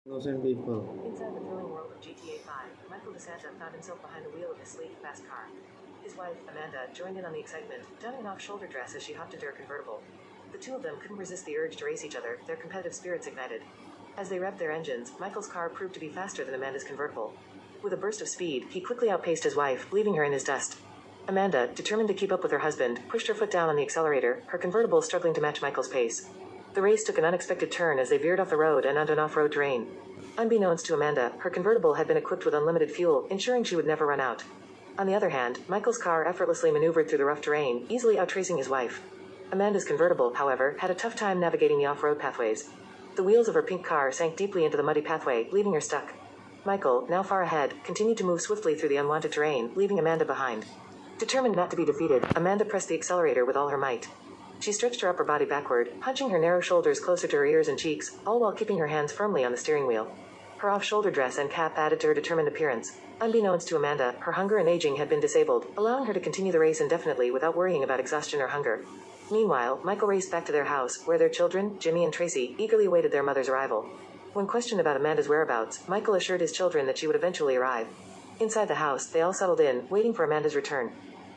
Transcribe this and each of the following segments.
Thousand people. Inside the thrilling world of GTA 5, Michael DeSanta found himself behind the wheel of his sleek, fast car. His wife, Amanda, joined in on the excitement, donning an off-shoulder dress as she hopped into her convertible. The two of them couldn't resist the urge to race each other, their competitive spirits ignited. As they revved their engines, Michael's car proved to be faster than Amanda's convertible. With a burst of speed, he quickly outpaced his wife, leaving her in his dust. Amanda, determined to keep up with her husband, pushed her foot down on the accelerator, her convertible struggling to match Michael's pace. The race took an unexpected turn as they veered off the road and onto an off-road terrain. Unbeknownst to Amanda, her convertible had been equipped with unlimited fuel, ensuring she would never run out. On the other hand, Michael's car effortlessly maneuvered through the rough terrain, easily outtracing his wife. Amanda's convertible, however, had a tough time navigating the off-road pathways. The wheels of her pink car sank deeply into the muddy pathway, leaving her stuck. Michael, now far ahead, continued to move swiftly through the unwanted terrain, leaving Amanda behind. Determined not to be defeated, Amanda pressed the accelerator with all her might. She stretched her upper body backward, hunching her narrow shoulders closer to her ears and cheeks, all while keeping her hands firmly on the steering wheel. Her off-shoulder dress and cap added to her determined appearance. Unbeknownst to Amanda, her hunger and aging had been disabled, allowing her to continue the race indefinitely without worrying about exhaustion or hunger. Meanwhile, Michael raced back to their house, where their children, Jimmy and Tracy, eagerly awaited their mother's arrival. When questioned about Amanda's whereabouts, Michael assured his children that she would eventually arrive. Inside the house, they all settled in, waiting for Amanda's return.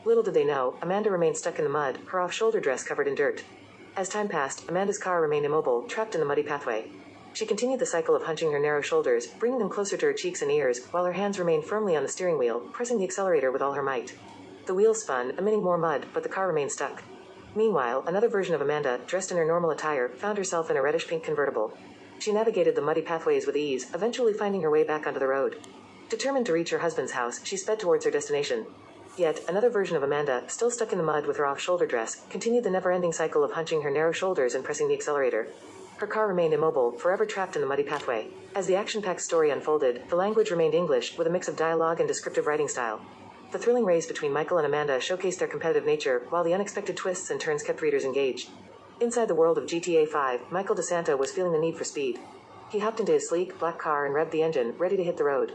Little did they know, Amanda remained stuck in the mud, her off-shoulder dress covered in dirt. As time passed, Amanda's car remained immobile, trapped in the muddy pathway. She continued the cycle of hunching her narrow shoulders, bringing them closer to her cheeks and ears, while her hands remained firmly on the steering wheel, pressing the accelerator with all her might. The wheels spun, emitting more mud, but the car remained stuck. Meanwhile, another version of Amanda, dressed in her normal attire, found herself in a reddish-pink convertible. She navigated the muddy pathways with ease, eventually finding her way back onto the road. Determined to reach her husband's house, she sped towards her destination. Yet, another version of Amanda, still stuck in the mud with her off-shoulder dress, continued the never-ending cycle of hunching her narrow shoulders and pressing the accelerator. Her car remained immobile, forever trapped in the muddy pathway. As the action-packed story unfolded, the language remained English, with a mix of dialogue and descriptive writing style. The thrilling race between Michael and Amanda showcased their competitive nature, while the unexpected twists and turns kept readers engaged. Inside the world of GTA 5, Michael DeSanta was feeling the need for speed. He hopped into his sleek, black car and revved the engine, ready to hit the road.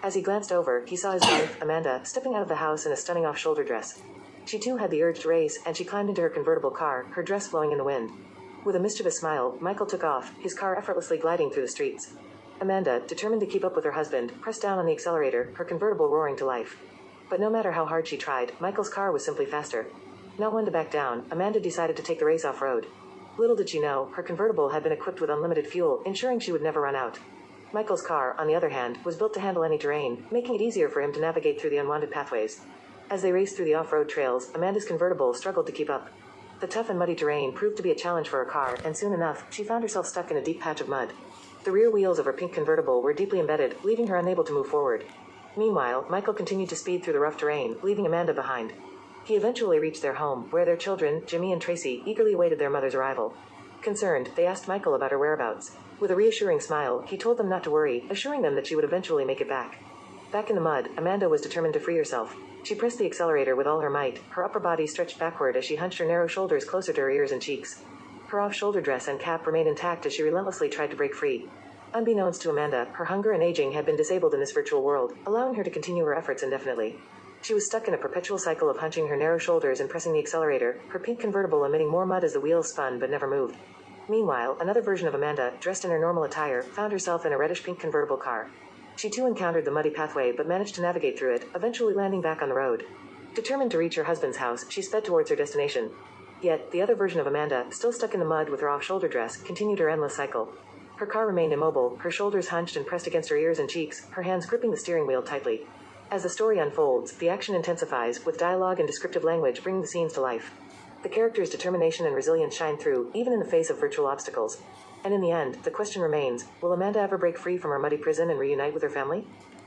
As he glanced over, he saw his wife, Amanda, stepping out of the house in a stunning off-shoulder dress. She too had the urge to race, and she climbed into her convertible car, her dress flowing in the wind. With a mischievous smile, Michael took off, his car effortlessly gliding through the streets. Amanda, determined to keep up with her husband, pressed down on the accelerator, her convertible roaring to life. But no matter how hard she tried, Michael's car was simply faster. Not one to back down, Amanda decided to take the race off-road. Little did she know, her convertible had been equipped with unlimited fuel, ensuring she would never run out. Michael's car, on the other hand, was built to handle any terrain, making it easier for him to navigate through the unwanted pathways. As they raced through the off-road trails, Amanda's convertible struggled to keep up. The tough and muddy terrain proved to be a challenge for her car, and soon enough, she found herself stuck in a deep patch of mud. The rear wheels of her pink convertible were deeply embedded, leaving her unable to move forward. Meanwhile, Michael continued to speed through the rough terrain, leaving Amanda behind. He eventually reached their home, where their children, Jimmy and Tracy, eagerly awaited their mother's arrival. Concerned, they asked Michael about her whereabouts. With a reassuring smile, he told them not to worry, assuring them that she would eventually make it back. Back in the mud, Amanda was determined to free herself. She pressed the accelerator with all her might, her upper body stretched backward as she hunched her narrow shoulders closer to her ears and cheeks. Her off-shoulder dress and cap remained intact as she relentlessly tried to break free. Unbeknownst to Amanda, her hunger and aging had been disabled in this virtual world, allowing her to continue her efforts indefinitely. She was stuck in a perpetual cycle of hunching her narrow shoulders and pressing the accelerator, her pink convertible emitting more mud as the wheels spun but never moved. Meanwhile, another version of Amanda, dressed in her normal attire, found herself in a reddish-pink convertible car. She too encountered the muddy pathway but managed to navigate through it, eventually landing back on the road. Determined to reach her husband's house, she sped towards her destination. Yet, the other version of Amanda, still stuck in the mud with her off-shoulder dress, continued her endless cycle. Her car remained immobile, her shoulders hunched and pressed against her ears and cheeks, her hands gripping the steering wheel tightly. As the story unfolds, the action intensifies, with dialogue and descriptive language bringing the scenes to life. The character's determination and resilience shine through, even in the face of virtual obstacles. And in the end, the question remains, will Amanda ever break free from her muddy prison and reunite with her family?